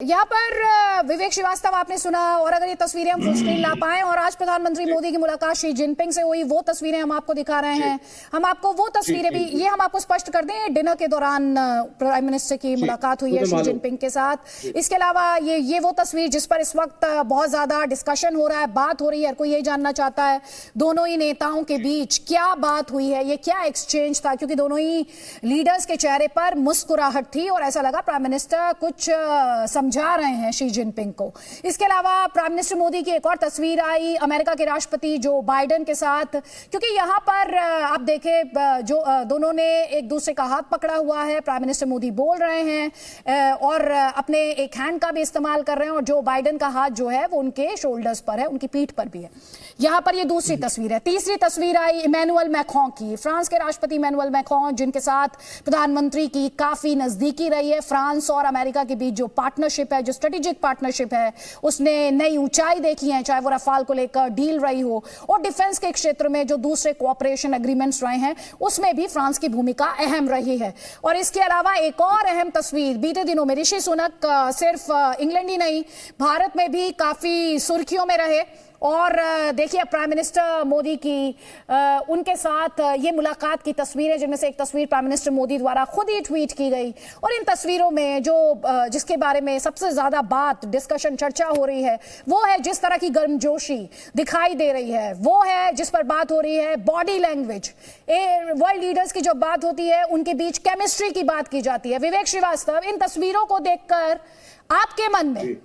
यहाँ पर विवेक श्रीवास्तव आपने सुना, और अगर ये तस्वीरें हम फुल स्क्रीन ला पाएं, और आज प्रधानमंत्री मोदी की मुलाकात शी जिनपिंग से हुई, वो तस्वीरें हम आपको दिखा रहे हैं। हम आपको वो तस्वीरें भी, ये हम आपको स्पष्ट कर दें, डिनर के दौरान प्राइम मिनिस्टर की मुलाकात हुई है शी जिनपिंग के साथ। इसके अलावा ये वो तस्वीर जिस पर इस वक्त बहुत ज्यादा डिस्कशन हो रहा है, बात हो रही है, हर कोई ये जानना चाहता है दोनों ही नेताओं के बीच क्या बात हुई है, ये क्या एक्सचेंज था, क्योंकि दोनों ही लीडर्स के चेहरे पर मुस्कुराहट थी और ऐसा लगा प्राइम मिनिस्टर कुछ समझा रहे हैं शी जिनपिंग को। इसके अलावा प्राइम मिनिस्टर मोदी की एक और तस्वीर आई अमेरिका के राष्ट्रपति जो बाइडेन के साथ, क्योंकि यहां पर आप देखें जो दोनों ने एक दूसरे का हाथ पकड़ा हुआ है, प्राइम मिनिस्टर मोदी बोल रहे हैं और अपने एक हैंड का भी इस्तेमाल कर रहे हैं, और जो बाइडेन का हाथ जो है वो उनके शोल्डर्स पर है, उनकी पीठ पर भी है। यहां पर ये दूसरी तस्वीर है। तीसरी तस्वीर आई इमैनुअल मैक्रों की, फ्रांस के राष्ट्रपति इमैनुअल मैक्रों, जिनके साथ प्रधानमंत्री की काफी नजदीकी रही है। फ्रांस और अमेरिका के बीच जो पार्टनरशिप है, जो स्ट्रेटेजिक पार्टनरशिप है, उसने नई ऊंचाई देखी है, चाहे वो रफाल को लेकर डील रही हो और डिफेंस के क्षेत्र में जो दूसरे कोऑपरेशन एग्रीमेंट्स रहे हैं उसमें भी फ्रांस की भूमिका अहम रही है। और इसके अलावा एक और अहम तस्वीर, बीते दिनों में ऋषि सुनक सिर्फ इंग्लैंड ही नहीं भारत में भी काफी सुर्खियों में रहे, और देखिए प्राइम मिनिस्टर मोदी की उनके साथ ये मुलाकात की तस्वीरें, जिनमें से एक तस्वीर प्राइम मिनिस्टर मोदी द्वारा खुद ही ट्वीट की गई, और इन तस्वीरों में जो जिसके बारे में सबसे ज्यादा बात, डिस्कशन, चर्चा हो रही है वो है जिस तरह की गर्मजोशी दिखाई दे रही है, वो है जिस पर बात हो रही है बॉडी लैंग्वेज। वर्ल्ड लीडर्स की जो बात होती है उनके बीच केमिस्ट्री की बात की जाती है। विवेक श्रीवास्तव, इन तस्वीरों को देखकर आपके मन में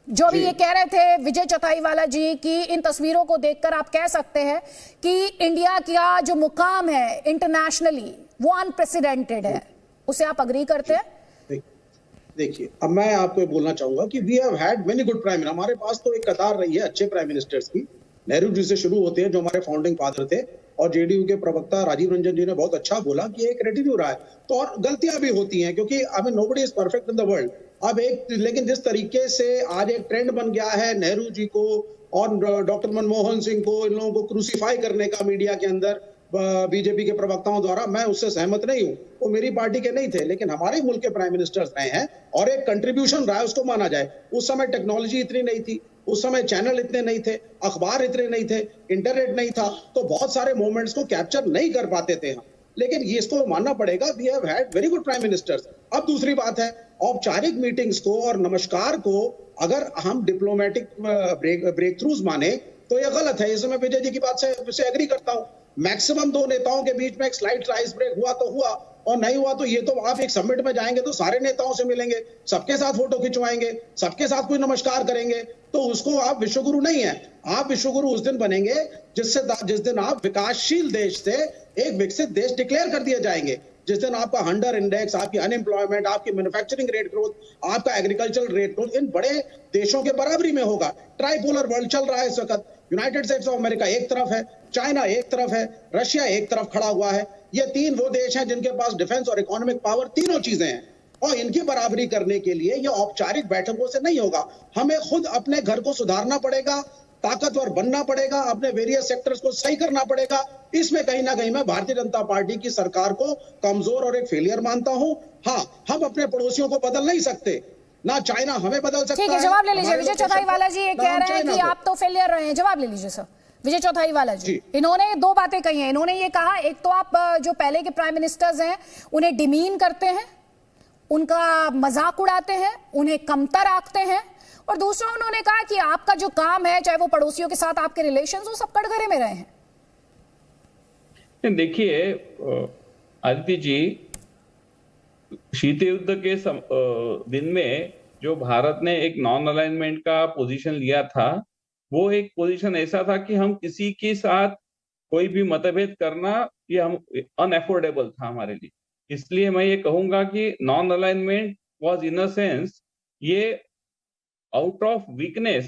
जो भी ये कह रहे थे विजय चौथाईवाला जी की, इन तस्वीरों को देखकर आप कह सकते हैं कि इंडिया का जो मुकाम है इंटरनेशनली वो अनप्रेसिडेंटेड है, उसे आप अग्री करते हैं? देखिए, अब मैं आपको बोलना चाहूंगा कि we have had many good prime minister. हमारे पास तो एक कतार रही है अच्छे प्राइम मिनिस्टर्स की। नेहरू जी से शुरू होते हैं जो हमारे फाउंडिंग फादर थे, और जेडीयू के प्रवक्ता राजीव रंजन जी ने बहुत अच्छा बोला कि एक रेटिन्यू रहा है, तो और गलतियां भी होती हैं क्योंकि I mean nobody is perfect in the world. अब लेकिन जिस तरीके से आज एक ट्रेंड बन गया है नेहरू जी को और डॉक्टर मनमोहन सिंह को, इन लोगों को क्रूसीफाई करने का मीडिया के अंदर बीजेपी के प्रवक्ताओं द्वारा, मैं उससे सहमत नहीं हूं। वो मेरी पार्टी के नहीं थे, लेकिन हमारे मुल्क के प्राइम मिनिस्टर्स रहे हैं और एक कंट्रीब्यूशन रहा है, उसको माना जाए। उस समय टेक्नोलॉजी इतनी नहीं थी, उस समय चैनल इतने नहीं थे, अखबार इतने नहीं थे, इंटरनेट नहीं था, तो बहुत सारे मोमेंट्स को कैप्चर नहीं कर पाते थे हम। लेकिन ये इसको मानना पड़ेगा, we have had very good prime ministers. अब दूसरी बात है औपचारिक मीटिंग्स को और नमस्कार को अगर हम डिप्लोमेटिक ब्रेक थ्रूज माने तो यह गलत है। इसमें विजय जी की बात से एग्री करता हूं। मैक्सिमम दो नेताओं के बीच में एक स्लाइट आइस ब्रेक हुआ तो हुआ, और नहीं हुआ तो ये तो आप एक समिट में जाएंगे तो सारे नेताओं से मिलेंगे, सबके साथ फोटो खिंचवाएंगे, सबके साथ कोई नमस्कार करेंगे, तो उसको आप विश्वगुरु नहीं है। आप विश्वगुरु उस दिन बनेंगे जिस दिन आप विकासशील देश से एक विकसित देश डिक्लेयर कर दिए जाएंगे, जिस दिन आपका हंडर इंडेक्स, आपकी अनएम्प्लॉयमेंट, आपकी मैन्युफैक्चरिंग रेट ग्रोथ, आपका एग्रीकल्चरल रेट ग्रोथ इन बड़े देशों के बराबरी में होगा। ट्राइपोलर वर्ल्ड चल रहा है इस वक्त। यूनाइटेड स्टेट्स ऑफ अमेरिका एक तरफ है, चाइना एक तरफ है, रशिया एक तरफ खड़ा हुआ है। ये तीन वो देश हैं जिनके पास डिफेंस और इकोनॉमिक पावर, तीनों चीजें हैं, और इनकी बराबरी करने के लिए ये औपचारिक बैठकों से नहीं होगा। हमें खुद अपने घर को सुधारना पड़ेगा, ताकतवर बनना पड़ेगा, अपने वेरियस सेक्टर्स को सही करना पड़ेगा। इसमें कहीं ना कहीं मैं भारतीय जनता पार्टी की सरकार को कमजोर और एक फेलियर मानता हूं। हाँ, हम अपने पड़ोसियों को बदल नहीं सकते, ना चाइना हमें बदल सकता है। ठीक है, जवाब ले लीजिए। विजय चौथाईवाला जी ये कह रहे हैं कि आप तो फेलियर रहे हैं, जवाब ले लीजिए सर। विजय चौथाईवाला जी, इन्होंने दो बातें कही हैं। इन्होंने ये कहा, एक तो आप जो पहले के प्राइम मिनिस्टर्स हैं उन्हें डिमीन करते हैं, उनका मजाक उड़ाते हैं, उन्हें कमतर आंकते हैं, और दूसरा उन्होंने कहा कि आपका जो काम है, चाहे वो पड़ोसियों के साथ आपके रिलेशंस हो, सब कटघरे में रहे हैं। देखिए आदित्य जी, शीत युद्ध के दिन में जो भारत ने एक नॉन अलाइनमेंट का पोजीशन लिया था, वो एक पोजीशन ऐसा था कि हम किसी के साथ कोई भी मतभेद करना ये हम अनएफोर्डेबल था हमारे लिए। इसलिए मैं ये कहूंगा कि non alignment was in a sense ये out of weakness,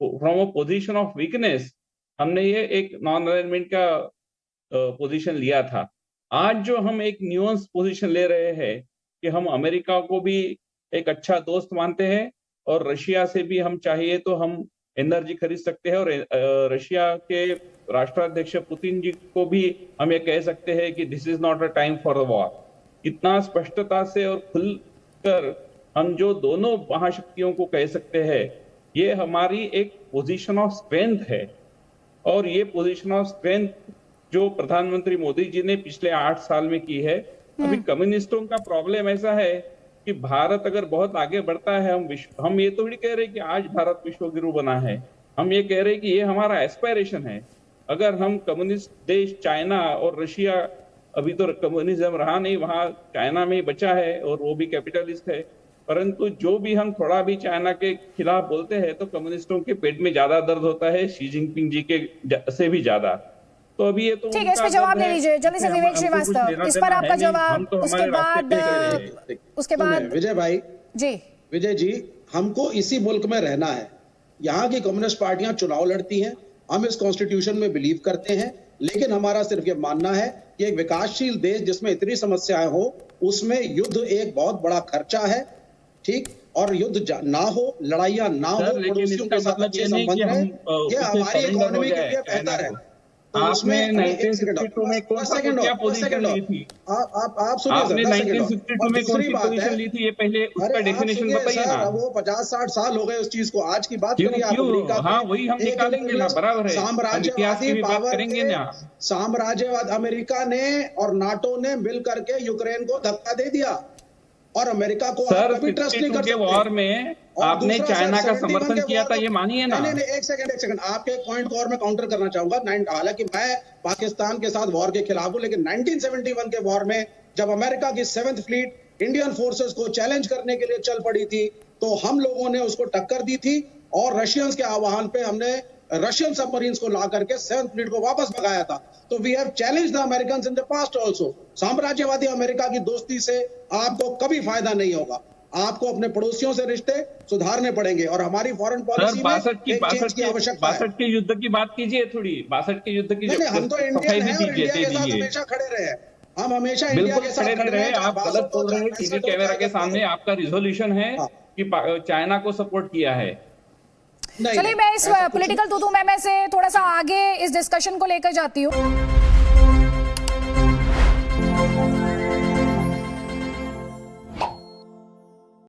from a position of weakness हमने ये एक नॉन अलाइनमेंट का पोजीशन लिया था। आज जो हम एक न्यूअंस पोजीशन ले रहे हैं कि हम अमेरिका को भी एक अच्छा दोस्त मानते हैं, और रशिया से भी हम चाहिए तो हम एनर्जी खरीद सकते हैं, और रशिया के राष्ट्राध्यक्ष पुतिन जी को भी हम ये कह सकते हैं कि this is not a time for the war. इतना स्पष्टता से और खुलकर हम जो दोनों महाशक्तियों को कह सकते हैं, ये हमारी एक पोजीशन ऑफ स्ट्रेंथ है। और ये पोजीशन ऑफ स्ट्रेंथ जो प्रधानमंत्री मोदी जी ने पिछले 8 साल में की है। अभी कम्युनिस्टों का प्रॉब्लम ऐसा है कि भारत अगर बहुत आगे बढ़ता है, हम ये तो नहीं कह रहे कि आज भारत विश्व गुरु बना है, हम ये कह रहे कि ये हमारा एस्पायरेशन है। अगर हम कम्युनिस्ट देश चाइना और रशिया, अभी तो कम्युनिज्म रहा नहीं, वहां चाइना में ही बचा है और वो भी कैपिटलिस्ट है, परंतु जो भी हम थोड़ा भी चाइना के खिलाफ बोलते हैं तो कम्युनिस्टों के पेट में ज्यादा दर्द होता है, शी जिनपिंग जी के से भी ज्यादा। तो अभी ये तो ठीक है, इस पे जवाब ले लीजिए जल्दी से विवेक श्रीवास्तव, इस पर आपका जवाब। उसके बाद विजय भाई जी, विजय जी, हमको इसी मुल्क में रहना है। यहाँ की कम्युनिस्ट पार्टियां चुनाव लड़ती हैं, हम इस कॉन्स्टिट्यूशन में बिलीव करते हैं, लेकिन हमारा सिर्फ ये मानना है कि एक विकासशील देश जिसमें इतनी समस्याएं हो, उसमें युद्ध एक बहुत बड़ा खर्चा है, ठीक, और युद्ध ना हो, लड़ाइयां ना हो, पड़ोसियों के साथ अच्छे संबंध रहे, ये हमारी इकोनॉमी के लिए बेहतर है। तो आपने 1962 में कौन सा क्या पोजीशन ली थी? आप सुनिए, आपने 1962 में कौन सी पोजीशन ली थी, ये पहले उसका डेफिनेशन बताइए ना। वो 50-60 साल हो गए उस चीज को, आज की बात करिए आप अमेरिका की। हाँ, वही हम निकालेंगे ना, बराबर है, साम्राज्यवादी बात करेंगे ना। साम्राज्यवाद अमेरिका ने और नाटो ने मिल करके यूक्रेन को धक्का दे दिया, और अमेरिका को सर कभी ट्रस्ट नहीं कर सकते। वॉर में आपने चाइना का समर्थन किया था, ये मानिए ना। नहीं, एक सेकंड, आपके एक पॉइंट को और मैं काउंटर करना चाहूंगा। हालांकि मैं पाकिस्तान के साथ वॉर के खिलाफ हूं, लेकिन 1971 के वॉर में जब अमेरिका की 7th फ्लीट इंडियन फोर्सेस को चैलेंज करने के लिए चल पड़ी थी, तो हम लोगों ने उसको टक्कर दी थी, और रशियंस के आह्वान पे हमने रशियन सबमरीन्स को ला करके 7th फ्लीट को वापस भगाया था। तो we have challenged the Americans in the past also. साम्राज्यवादी अमेरिका की दोस्ती से आपको कभी फायदा नहीं होगा, आपको अपने पड़ोसियों से रिश्ते सुधारने पड़ेंगे, और हमारी फॉरेन पॉलिसी में एक चेंज की आवश्यकता है। 62 के युद्ध की बात कीजिए थोड़ी, 62 के युद्ध की। हम तो इंडियन हैं और इंडिया के साथ हमेशा खड़े रहे, हम हमेशा इंडिया के साथ खड़े रहे। आप गलत बोल रहे हैं, टीवी कैमरा के सामने आपका रिजोल्यूशन है कि चाइना को सपोर्ट किया है। चलिए, मैं इस पॉलिटिकल तू-तू मैं से थोड़ा सा आगे इस डिस्कशन को लेकर जाती हूँ।